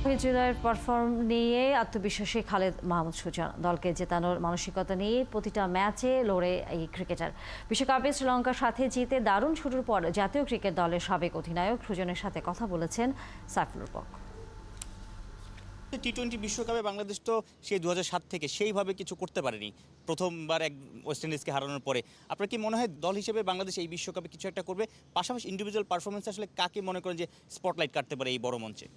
তাওহিদ হৃদয়ের পারফর্ম নিয়ে আত্মবিশ্বাসী খালেদ মাহমুদ সুজন। দলকে জেতানোর মানসিকতা নিয়ে প্রতিটা ম্যাচে লড়ে এই ক্রিকেটার। বিশ্বকাপে শ্রীলঙ্কার সাথে জিতে দারুণ শুরুর পর জাতীয় ক্রিকেট দলের সাবেক অধিনায়ক সুজনের সাথে কথা বলেছেন সাইফুল হক। টি-20 বিশ্বকাপে বাংলাদেশ তো সেই 2007 থেকে সেইভাবে কিছু করতে পারেনি, প্রথমবার এক ওয়েস্ট ইন্ডিজকে হারানোর পরে। আপনার কি মনে হয় দল হিসেবে বাংলাদেশ এই বিশ্বকাপে কিছু একটা করবে? পাশাপাশি ইন্ডিভিজুয়াল পারফরমেন্স আসলে কাকে মনে করেন যে স্পটলাইট কাটতে পারে এই বড় মঞ্চে?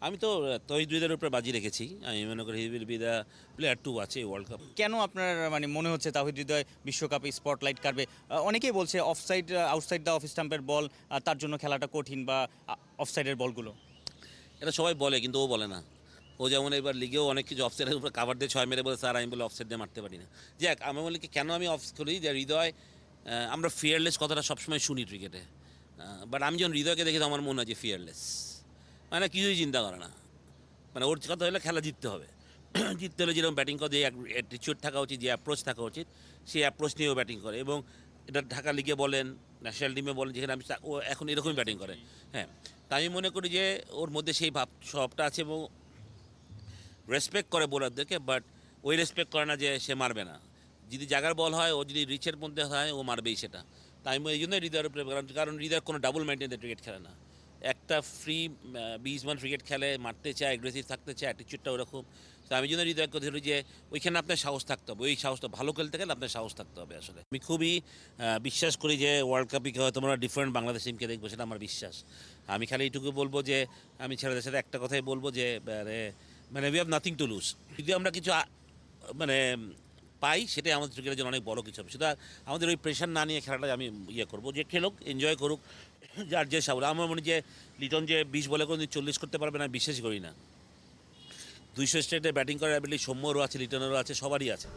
আমি তো তহিদ হৃদয়ের উপরে বাজি রেখেছি। আমি মনে করি he will be the player to আছে ওয়ার্ল্ড কাপ। কেন আপনার মানে মনে হচ্ছে তাওহিদ হৃদয় বিশ্বকাপে স্পটলাইট কাটবে? অনেকেই বলছে অফসাইড, আউটসাইড দ্য অফ স্টাম্পের বল, তার জন্য খেলাটা কঠিন, বা অফসাইডের বলগুলো। এটা সবাই বলে, কিন্তু ও বলে না। ও যেমন এবার লিগেও অনেক কিছু অফসাইডের উপরে কাভার দিয়ে 6 মেরে বলে, স্যার আমি বলে অফসাইড দিয়ে মারতে পারি না। যাক, আমি বলি কি কেন আমি অফ করি যে হৃদয়, আমরা ফিয়ারলেস কথাটা সবসময় শুনি ক্রিকেটে, বাট আমি যখন হৃদয়কে দেখি তো আমার মনে হয় যে ফিয়ারলেস, মানে কিছুই চিন্তা করে না। মানে ওর কথা হলে খেলা জিততে হবে। জিততে হলে যেরকম ব্যাটিং করে, যে অ্যাটিটিউড থাকা উচিত, যে অ্যাপ্রোচ থাকা উচিত, সেই অ্যাপ্রোচ নিয়েও ব্যাটিং করে। এবং এটা ঢাকা লিগে বলেন, ন্যাশনাল টিমে বলেন, যেখানে আমি ও এখন এরকমই ব্যাটিং করে। হ্যাঁ, তাই আমি মনে করি যে ওর মধ্যে সেই ভাব সবটা আছে, এবং রেসপেক্ট করে বোলারদেরকে, বাট ওই রেসপেক্ট করে না যে সে মারবে না। যদি জাগার বল হয়, ও যদি রিচের মধ্যে হয়, ও মারবেই সেটা। তাই আমি এই জন্যই হৃদয়ের উপরে, কারণ হৃদয়ের কোনো ডাবল মাইন্ডেড ক্রিকেট খেলে না। একটা ফ্রি 20 মান ক্রিকেট খেলে, মারতে চায়, অ্যাগ্রেসিভ থাকতে চায়, অ্যাটিচিউডটা ওরকম। তো আমি জন্য হৃদয়কে ধরি যে ওইখানে আপনার সাহস থাকতে হবে, ওই সাহসটা ভালো খেলতে গেলে আপনার সাহস থাকতে হবে। আসলে আমি খুবই বিশ্বাস করি যে ওয়ার্ল্ড কাপে হয়তো আমরা ডিফারেন্ট বাংলাদেশ টিমকে দেখবো, সেটা আমার বিশ্বাস। আমি খালি এইটুকু বলবো যে আমি ছেলেদের সাথে একটা কথাই বলবো যে মানে we have nothing to lose. যদি আমরা কিছু মানে পাই, সেটাই আমাদের ক্রিকেটের জন্য অনেক বড় কিছু হবে। সেটা আমাদের ওই প্রেশার না নিয়ে খেলাটা আমি করবো, যে খেলুক, এনজয় করুক, যার যে সাবল। আমার মনে যে লিটন যে 20 বলে কোনো 40 করতে পারবে না, বিশ্বাসই করি না। 200 স্ট্রেটে ব্যাটিং করার অ্যাবিলিটি সৌম্যরও আছে, লিটনেরও আছে, সবারই আছে।